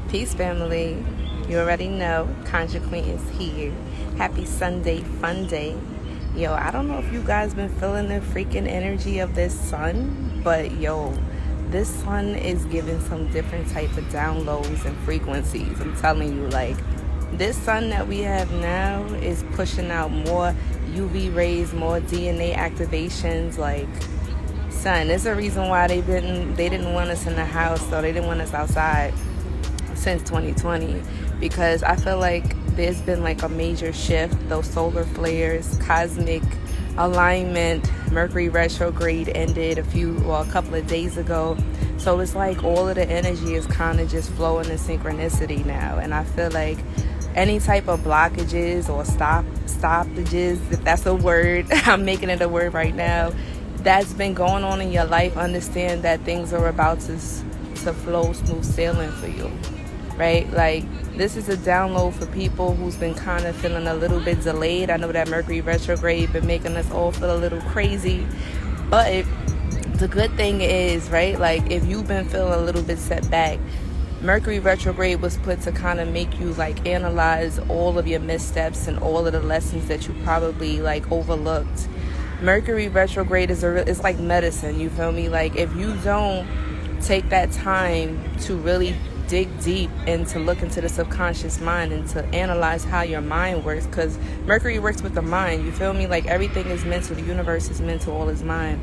Peace, family. You already know, Conjure Queen is here. Happy Sunday, fun day. Yo, I don't know if you guys been feeling the freaking energy of this sun, but yo, this sun is giving some different type of downloads and frequencies. I'm telling you, like, this sun that we have now is pushing out more UV rays, more DNA activations. Like, son, there's a reason why they didn't want us in the house, so they didn't want us outside since 2020, because I feel like there's been like a major shift. Those solar flares, cosmic alignment, Mercury retrograde ended a couple of days ago, so it's like all of the energy is kind of just flowing in synchronicity now. And I feel like any type of blockages or stoppages, if that's a word, I'm making it a word right now, that's been going on in your life, understand that things are about to flow smooth sailing for you. Right? Like, this is a download for people who's been kind of feeling a little bit delayed. I know that Mercury retrograde been making us all feel a little crazy, but the good thing is, right, like, if you've been feeling a little bit set back, Mercury retrograde was put to kind of make you like analyze all of your missteps and all of the lessons that you probably like overlooked. Mercury retrograde is like medicine, you feel me? Like, if you don't take that time to really dig deep and to look into the subconscious mind and to analyze how your mind works, because Mercury works with the mind, you feel me? Like, everything is mental, the universe is mental, all is mind.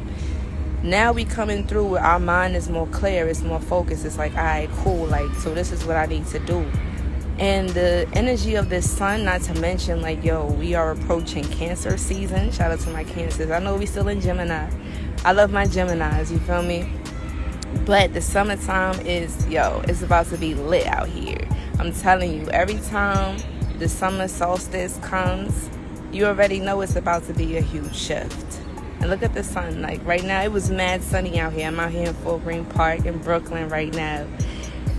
Now we coming through where our mind is more clear, it's more focused. It's like, all right, cool, like, so this is what I need to do. And the energy of this sun, not to mention, like, yo, we are approaching Cancer season. Shout out to my Cancers. I know we still in Gemini. I love my Geminis, you feel me? But the summertime is, it's about to be lit out here. I'm telling you, every time the summer solstice comes, you already know it's about to be a huge shift. And look at the sun. Like, right now, it was mad sunny out here. I'm out here in Fort Greene Park in Brooklyn right now.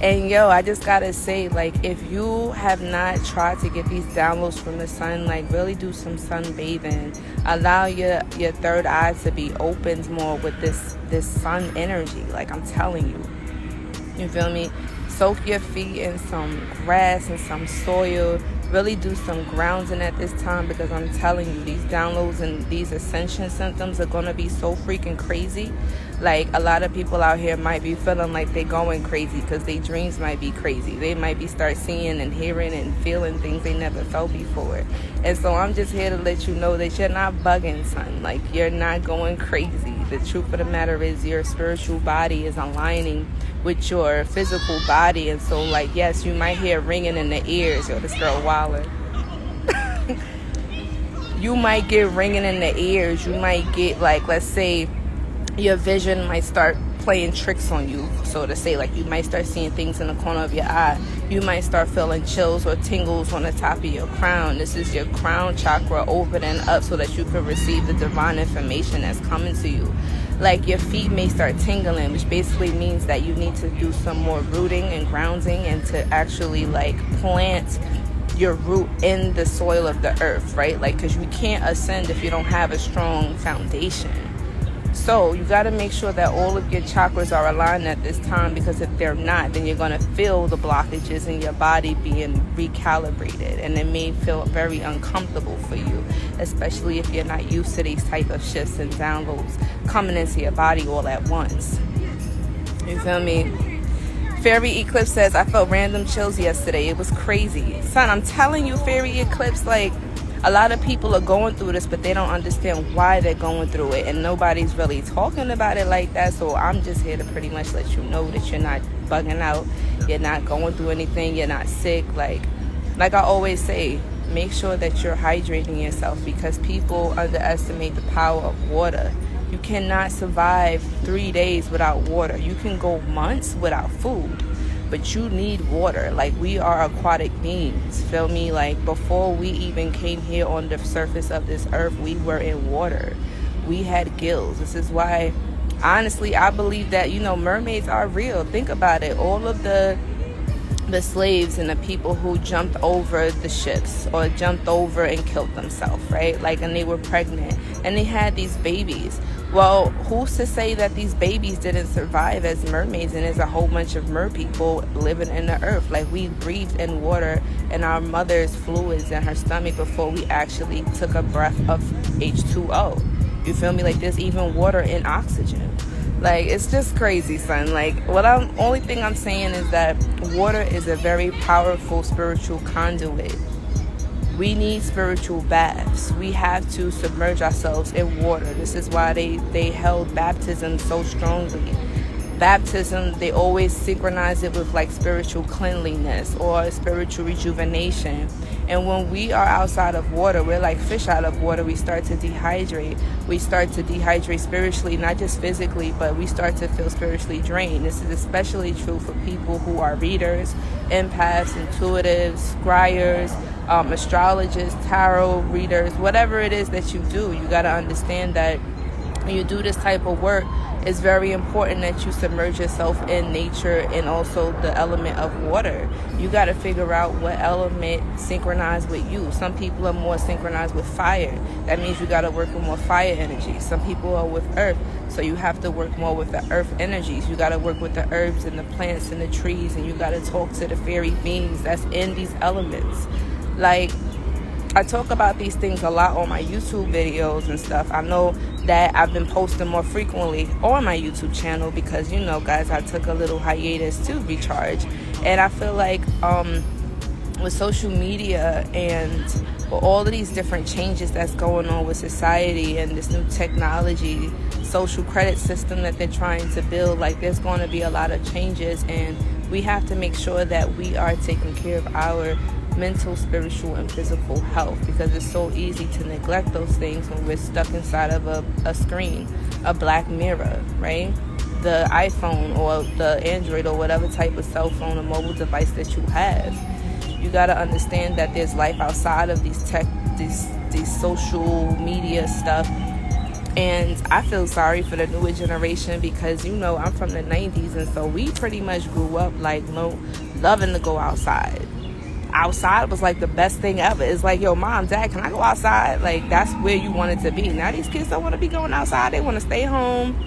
And I just gotta say, like, if you have not tried to get these downloads from the sun, like, really do some sunbathing. Allow your third eye to be opened more with this sun energy. Like, I'm telling you. You feel me? Soak your feet in some grass and some soil. Really do some grounding at this time, because I'm telling you, these downloads and these ascension symptoms are going to be so freaking crazy. Like, a lot of people out here might be feeling like they're going crazy because their dreams might be crazy. They might be start seeing and hearing and feeling things they never felt before. And so I'm just here to let you know that you're not bugging, son. Like, you're not going crazy. The truth of the matter is your spiritual body is aligning with your physical body. And so, like, yes, you might hear ringing in the ears. Yo, this girl wildin'. You might get ringing in the ears. You might get, like, let's say your vision might start playing tricks on you, so to say. Like, you might start seeing things in the corner of your eye. You might start feeling chills or tingles on the top of your crown. This is your crown chakra opening up so that you can receive the divine information that's coming to you. Like, your feet may start tingling, which basically means that you need to do some more rooting and grounding, and to actually, like, plant your root in the soil of the earth, right? Like, because you can't ascend if you don't have a strong foundation. So you got to make sure that all of your chakras are aligned at this time, because if they're not, then you're going to feel the blockages in your body being recalibrated, and it may feel very uncomfortable for you, especially if you're not used to these type of shifts and downloads coming into your body all at once. You feel me? Fairy Eclipse says, I felt random chills yesterday. It was crazy. Son, I'm telling you, Fairy Eclipse, like, a lot of people are going through this, but they don't understand why they're going through it, and nobody's really talking about it like that. So I'm just here to pretty much let you know that you're not bugging out, you're not going through anything, you're not sick. Like I always say, make sure that you're hydrating yourself, because people underestimate the power of water. You cannot survive 3 days without water. You can go months without food, but you need water. Like, we are aquatic beings, feel me? Like, before we even came here on the surface of this earth, we were in water. We had gills. This is why, honestly, I believe that, mermaids are real. Think about it. All of the the slaves and the people who jumped over the ships or jumped over and killed themselves, right? Like, and they were pregnant and they had these babies. Well, who's to say that these babies didn't survive as mermaids, and there's a whole bunch of mer people living in the earth? Like, we breathed in water and our mother's fluids in her stomach before we actually took a breath of H2O. You feel me? Like, there's even water in oxygen. Like, it's just crazy, son. Like, only thing I'm saying is that water is a very powerful spiritual conduit. We need spiritual baths. We have to submerge ourselves in water. This is why they held baptism so strongly. Baptism, they always synchronize it with like spiritual cleanliness or spiritual rejuvenation. And when we are outside of water, we're like fish out of water. We start to dehydrate. We start to dehydrate spiritually, not just physically, but we start to feel spiritually drained. This is especially true for people who are readers, empaths, intuitives, scryers, astrologists, tarot readers, whatever it is that you do. You got to understand that when you do this type of work, it's very important that you submerge yourself in nature and also the element of water. You got to figure out what element synchronizes with you. Some people are more synchronized with fire. That means you got to work with more fire energy. Some people are with earth, so you have to work more with the earth energies. You got to work with the herbs and the plants and the trees, and you got to talk to the fairy beings that's in these elements. Like, I talk about these things a lot on my YouTube videos and stuff. I know that I've been posting more frequently on my YouTube channel because, you know, guys, I took a little hiatus to recharge. And I feel like with social media and with all of these different changes that's going on with society and this new technology, social credit system that they're trying to build, like, there's going to be a lot of changes, and we have to make sure that we are taking care of our mental, spiritual, and physical health, because it's so easy to neglect those things when we're stuck inside of a screen, a black mirror, right? The iPhone or the Android or whatever type of cell phone or mobile device that you have. You got to understand that there's life outside of these social media stuff. And I feel sorry for the newer generation because, you know, I'm from the 90s, and so we pretty much grew up like loving to go outside. Outside was like the best thing ever. It's like, yo, mom, dad, can I go outside? Like, that's where you wanted to be. Now these kids don't want to be going outside. They want to stay home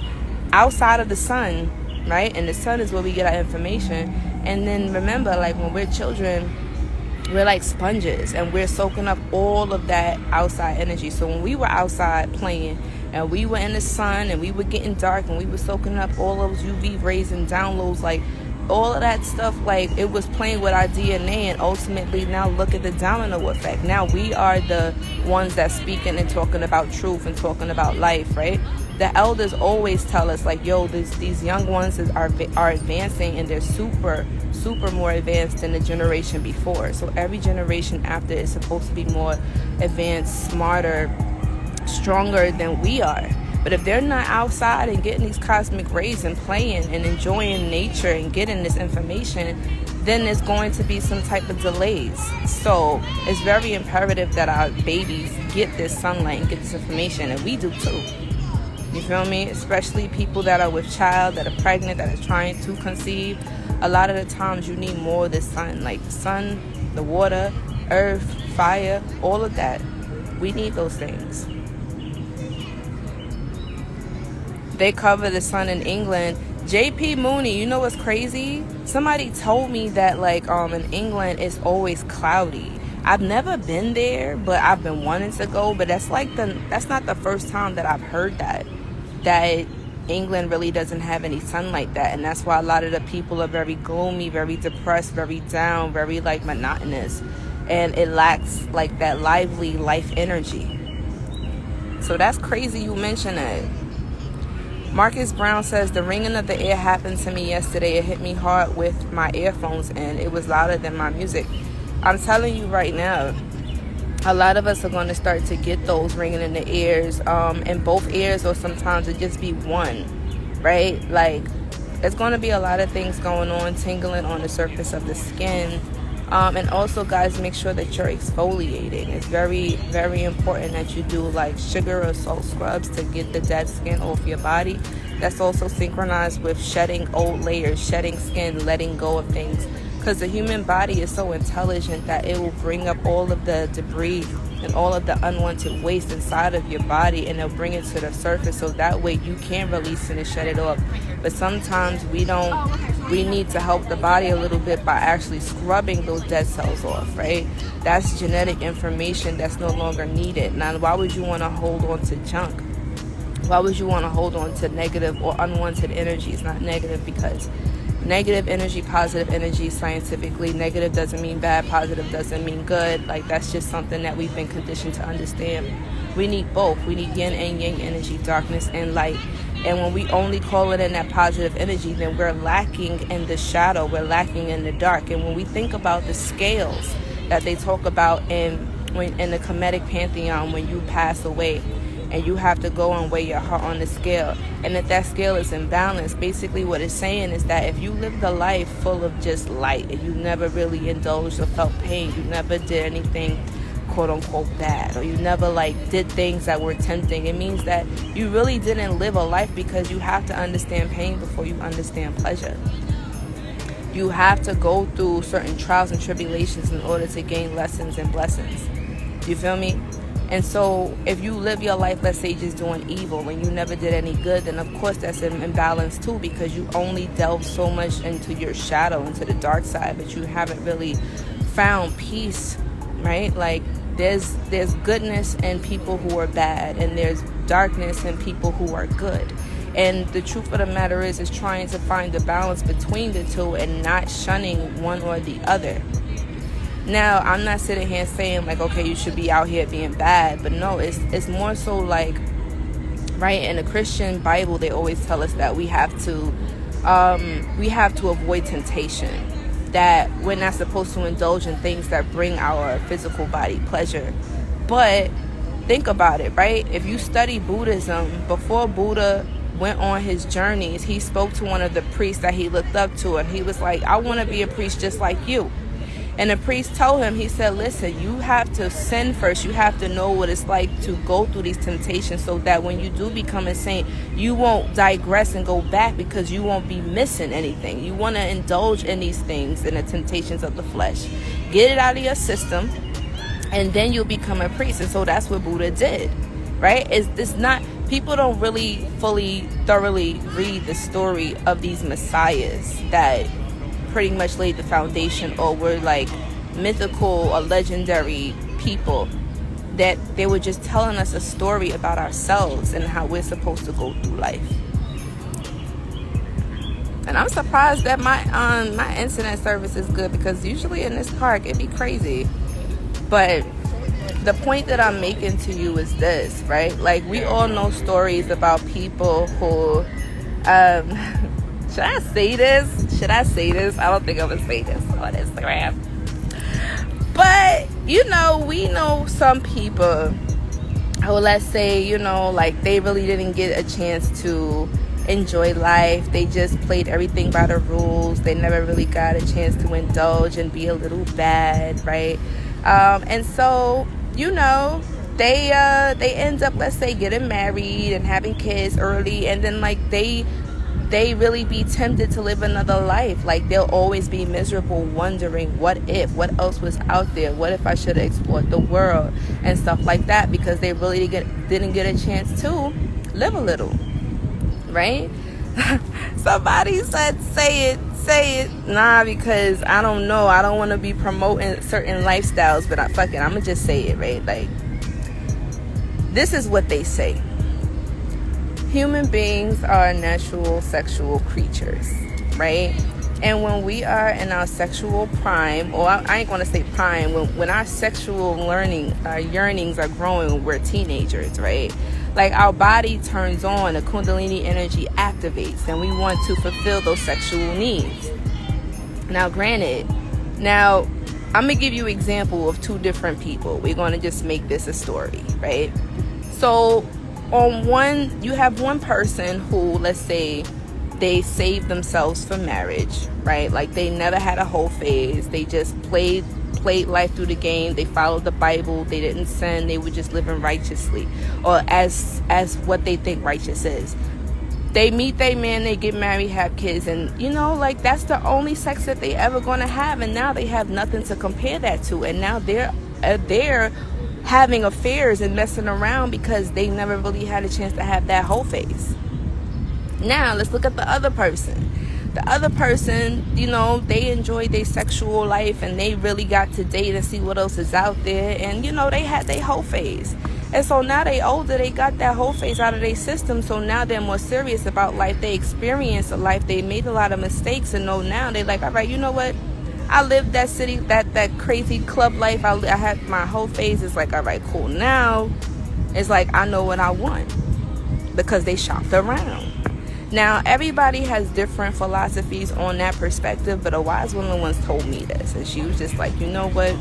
outside of the sun, right? And the sun is where we get our information. And then remember, like, when we're children, we're like sponges and we're soaking up all of that outside energy. So when we were outside playing and we were in the sun and we were getting dark and we were soaking up all those UV rays and downloads, like, all of that stuff, like, it was playing with our DNA, and ultimately now look at the domino effect. Now we are the ones that's speaking and talking about truth and talking about life, right? The elders always tell us, like, yo, these young ones are advancing, and they're super more advanced than the generation before. So every generation after is supposed to be more advanced, smarter, stronger than we are. But if they're not outside and getting these cosmic rays and playing and enjoying nature and getting this information, then there's going to be some type of delays. So it's very imperative that our babies get this sunlight and get this information, and we do too. You feel me? Especially people that are with child, that are pregnant, that are trying to conceive. A lot of the times you need more of the sun, like the sun, the water, earth, fire, all of that. We need those things. They cover the sun in England. JP Mooney, you know what's crazy? Somebody told me that, like, in England it's always cloudy. I've never been there, but I've been wanting to go. But that's not the first time that I've heard that England really doesn't have any sun like that, and that's why a lot of the people are very gloomy, very depressed, very down, very like monotonous, and it lacks like that lively life energy. So that's crazy you mention that. Marcus Brown says, the ringing of the air happened to me yesterday. It hit me hard with my earphones and it was louder than my music. I'm telling you right now, a lot of us are going to start to get those ringing in the ears, in both ears, or sometimes it just be one, right? Like, there's going to be a lot of things going on, tingling on the surface of the skin. And also, guys, make sure that you're exfoliating. It's very, very important that you do like sugar or salt scrubs to get the dead skin off your body. That's also synchronized with shedding old layers, shedding skin, letting go of things. because the human body is so intelligent that it will bring up all of the debris and all of the unwanted waste inside of your body, and it'll bring it to the surface, so that way you can release it and shut it off. But sometimes we need to help the body a little bit by actually scrubbing those dead cells off, right? That's genetic information that's no longer needed. Now, why would you want to hold on to junk? Why would you want to hold on to negative or unwanted energy? It's not negative, because negative energy, positive energy, scientifically, negative doesn't mean bad, positive doesn't mean good. Like, that's just something that we've been conditioned to understand. We need both. We need yin and yang energy, darkness and light. And when we only call it in that positive energy, then we're lacking in the shadow, we're lacking in the dark. And when we think about the scales that they talk about in the Kemetic pantheon, when you pass away, and you have to go and weigh your heart on the scale, and if that scale is imbalanced, basically what it's saying is that if you lived a life full of just light, and you never really indulged or felt pain, you never did anything quote unquote bad, or you never did things that were tempting, it means that you really didn't live a life, because you have to understand pain before you understand pleasure. You have to go through certain trials and tribulations in order to gain lessons and blessings. You feel me? And so if you live your life, let's say, just doing evil and you never did any good, then of course that's an imbalance too, because you only delve so much into your shadow, into the dark side, but you haven't really found peace, right? Like, there's goodness in people who are bad, and there's darkness in people who are good. And the truth of the matter is trying to find the balance between the two and not shunning one or the other. Now, I'm not sitting here saying okay, you should be out here being bad, but no, it's more so right, in the Christian Bible, they always tell us that we have to avoid temptation, that we're not supposed to indulge in things that bring our physical body pleasure. But think about it, right? If you study Buddhism, before Buddha went on his journeys, he spoke to one of the priests that he looked up to, and he was like, I want to be a priest just like you. And the priest told him, he said, listen, you have to sin first. You have to know what it's like to go through these temptations, so that when you do become a saint, you won't digress and go back, because you won't be missing anything. You want to indulge in these things, in the temptations of the flesh. Get it out of your system, and then you'll become a priest. And so that's what Buddha did, right? It's not, people don't really thoroughly read the story of these messiahs that pretty much laid the foundation, or were mythical or legendary people, that they were just telling us a story about ourselves and how we're supposed to go through life. And I'm surprised that my internet service is good, because usually in this park it'd be crazy. But the point that I'm making to you is this, right? We all know stories about people who should I say this? I don't think I'm gonna say this on Instagram. But, we know some people who, let's say, they really didn't get a chance to enjoy life. They just played everything by the rules. They never really got a chance to indulge and be a little bad, right? And so, they end up, let's say, getting married and having kids early, and then they really be tempted to live another life. They'll always be miserable, wondering what else was out there, what if I should have explored the world and stuff like that, because they really didn't get a chance to live a little, right? Somebody said say it. Nah, because I don't know, I don't want to be promoting certain lifestyles, but I'm gonna just say it, right? This is what they say. Human beings are natural sexual creatures, right? And when we are in our sexual prime, or I ain't gonna say prime, when our sexual yearnings are growing, we're teenagers, right? Our body turns on, the Kundalini energy activates, and we want to fulfill those sexual needs. Now, granted, I'm gonna give you an example of two different people. We're gonna just make this a story, right? So, on one, you have one person who, let's say, they saved themselves for marriage, right? They never had a whole phase. They just played life through the game. They followed the Bible. They didn't sin. They were just living righteously, or as what they think righteous is. They meet their man, they get married, have kids, and you know, like, that's the only sex that they ever gonna have, and now they have nothing to compare that to, and now they're having affairs and messing around because they never really had a chance to have that whole phase. Now let's look at the other person. The other person, you know, they enjoyed their sexual life and they really got to date and see what else is out there, and you know, they had their whole phase. And so now they older, they got that whole phase out of their system, so now they're more serious about life. They experienced a life, they made a lot of mistakes, and know now they're like, all right, you know what, I lived that city, that crazy club life, I had my whole phase. It's like, all right, cool, now it's like, I know what I want, because they shopped around. Now everybody has different philosophies on that perspective, but a wise woman once told me this, and she was just like, you know what,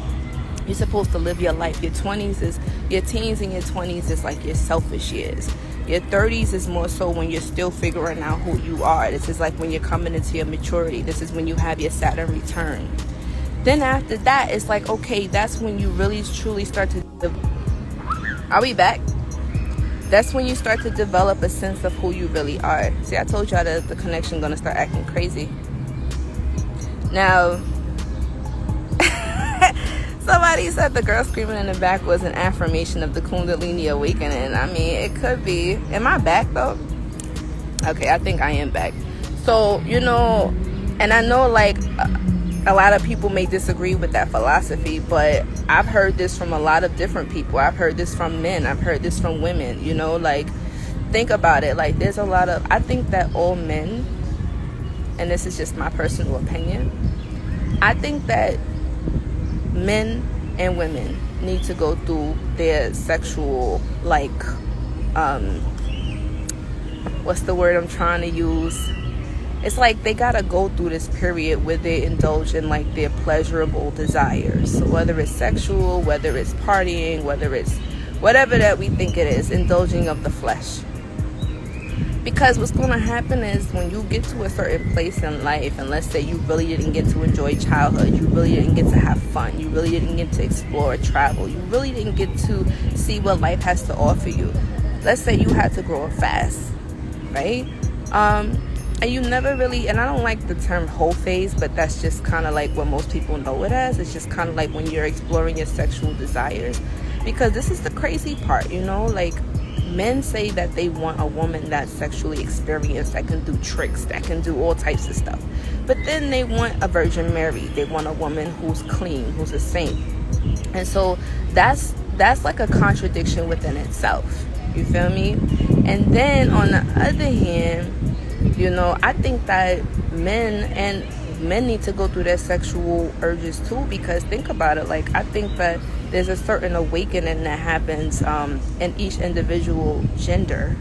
you're supposed to live your life. Your teens and your 20s is like your selfish years. Your 30s is more so when you're still figuring out who you are. This is like when you're coming into your maturity. This is when you have your Saturn return. Then after that, it's like, okay, that's when you really truly start to... Are we back? That's when you start to develop a sense of who you really are. See, I told y'all that the connection gonna start acting crazy. Now... Somebody said the girl screaming in the back was an affirmation of the Kundalini awakening. I mean, it could be. Am I back though? Okay, I think I am back. So, you know, and I know like a lot of people may disagree with that philosophy, but I've heard this from a lot of different people. I've heard this from men. I've heard this from women. You know, like, think about it. Like, there's a lot of... I think that all men, and this is just my personal opinion, I think that men and women need to go through their sexual, like, what's the word I'm trying to use? It's like they gotta go through this period where they indulge in like their pleasurable desires. So whether it's sexual, whether it's partying, whether it's whatever that we think it is, indulging of the flesh. Because what's going to happen is when you get to a certain place in life, and let's say you really didn't get to enjoy childhood, you really didn't get to have fun, you really didn't get to explore, travel, you really didn't get to see what life has to offer you. Let's say you had to grow up fast, right? And you never really, and I don't like the term whole phase, but that's just kind of like what most people know it as. It's just kind of like when you're exploring your sexual desires. Because this is the crazy part, you know, like, men say that they want a woman that's sexually experienced, that can do tricks, that can do all types of stuff. But then they want a Virgin Mary. They want a woman who's clean, who's a saint. And so that's like a contradiction within itself. You feel me? And then on the other hand, you know, I think that men need to go through their sexual urges too, because think about it, like, I think that there's a certain awakening that happens in each individual gender,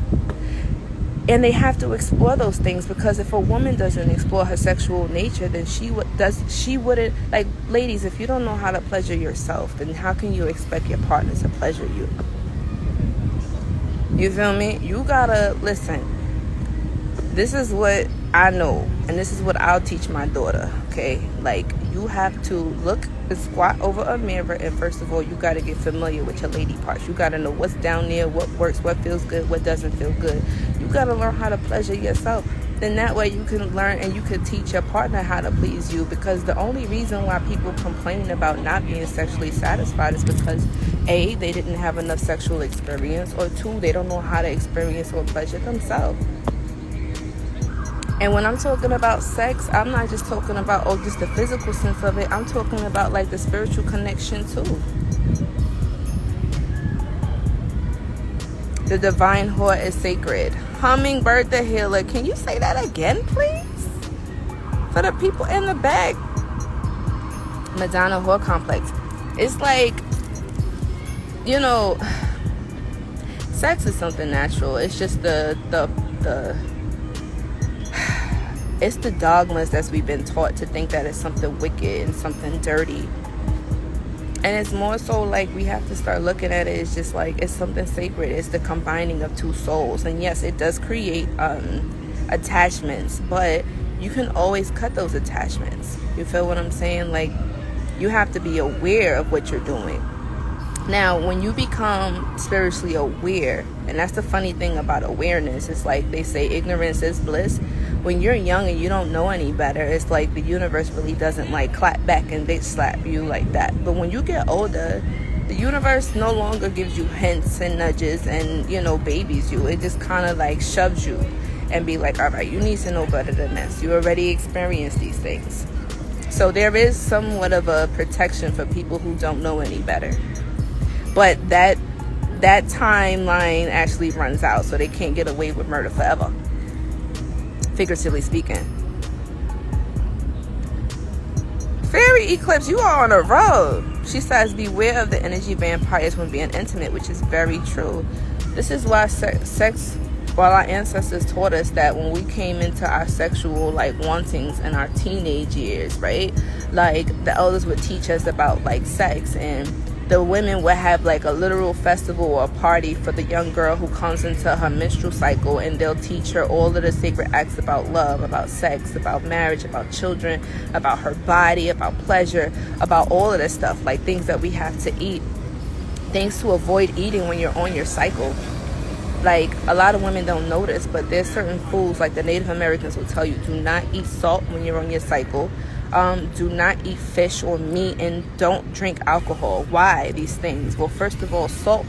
and they have to explore those things, because if a woman doesn't explore her sexual nature, then she wouldn't, like, ladies, if you don't know how to pleasure yourself, then how can you expect your partner to pleasure you? You feel me? You gotta listen. This is what I know, and this is what I'll teach my daughter, okay? Like, you have to look and squat over a mirror, and first of all, you got to get familiar with your lady parts. You got to know what's down there, what works, what feels good, what doesn't feel good. You got to learn how to pleasure yourself. Then that way you can learn and you can teach your partner how to please you, because the only reason why people complain about not being sexually satisfied is because A, they didn't have enough sexual experience, or 2, they don't know how to experience or pleasure themselves. And when I'm talking about sex, I'm not just talking about, just the physical sense of it. I'm talking about, like, the spiritual connection, too. The divine whore is sacred. Hummingbird the healer. Can you say that again, please? For the people in the back. Madonna whore complex. It's like, you know, sex is something natural. It's just it's the dogmas that we've been taught to think that it's something wicked and something dirty. And it's more so like we have to start looking at it as just like it's something sacred. It's the combining of two souls. And yes, it does create attachments, but you can always cut those attachments. You feel what I'm saying? Like, you have to be aware of what you're doing. Now, when you become spiritually aware, and that's the funny thing about awareness, it's like they say ignorance is bliss. When you're young and you don't know any better, it's like the universe really doesn't like clap back and bitch slap you like that. But when you get older, the universe no longer gives you hints and nudges and, you know, babies you. It just kind of like shoves you and be like, all right, you need to know better than this. You already experienced these things. So there is somewhat of a protection for people who don't know any better. But that timeline actually runs out, so they can't get away with murder forever, figuratively speaking. Fairy Eclipse, you are on a road. She says, beware of the energy vampires when being intimate, which is very true. This is why while our ancestors taught us that when we came into our sexual like wantings in our teenage years, right? Like the elders would teach us about like sex, and the women would have like a literal festival or a party for the young girl who comes into her menstrual cycle, and they'll teach her all of the sacred acts about love, about sex, about marriage, about children, about her body, about pleasure, about all of this stuff, like things that we have to eat, things to avoid eating when you're on your cycle. Like a lot of women don't notice, but there's certain foods, like the Native Americans will tell you, do not eat salt when you're on your cycle. Do not eat fish or meat, and don't drink alcohol. Why these things? Well, first of all, salt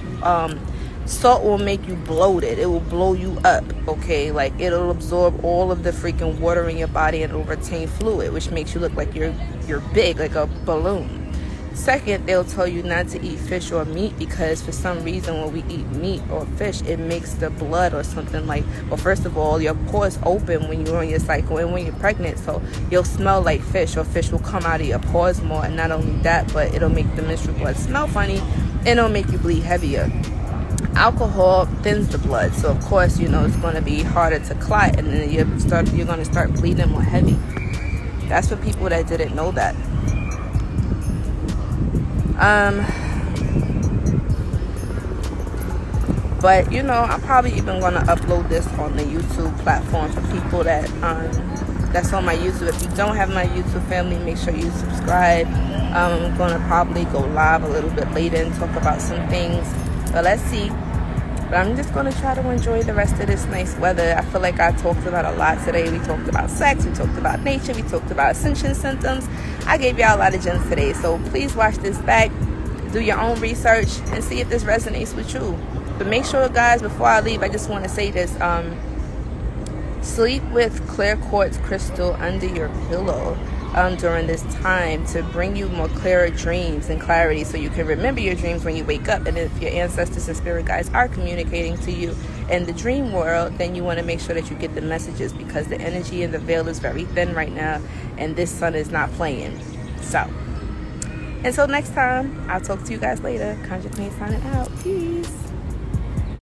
will make you bloated. It will blow you up, okay? Like it'll absorb all of the freaking water in your body, and it'll retain fluid, which makes you look like you're big, like a balloon. Second, they'll tell you not to eat fish or meat because for some reason when we eat meat or fish, it makes the blood or something like, well, first of all, your pores open when you're on your cycle and when you're pregnant, so you'll smell like fish, or fish will come out of your pores more. And not only that, but it'll make the menstrual blood smell funny, and it'll make you bleed heavier. Alcohol thins the blood, so of course, you know, it's going to be harder to clot, and then you're going to start bleeding more heavy. That's for people that didn't know that. But you know, I'm probably even gonna upload this on the YouTube platform for people that that's on my YouTube. If you don't have my YouTube family, make sure you subscribe. I'm gonna probably go live a little bit later and talk about some things, but let's see. But I'm just gonna try to enjoy the rest of this nice weather. I feel like I talked about a lot today. We talked about sex, we talked about nature, we talked about Ascension symptoms. I gave y'all a lot of gems today, so please watch this back, do your own research, and see if this resonates with you. But make sure, guys, before I leave, I just want to say this. Sleep with clear quartz crystal under your pillow during this time to bring you more clearer dreams and clarity, so you can remember your dreams when you wake up. And if your ancestors and spirit guides are communicating to you in the dream world, then you want to make sure that you get the messages, because the energy in the veil is very thin right now, and this sun is not playing. So until next time, I'll talk to you guys later. Conjure Queen signing out. Peace.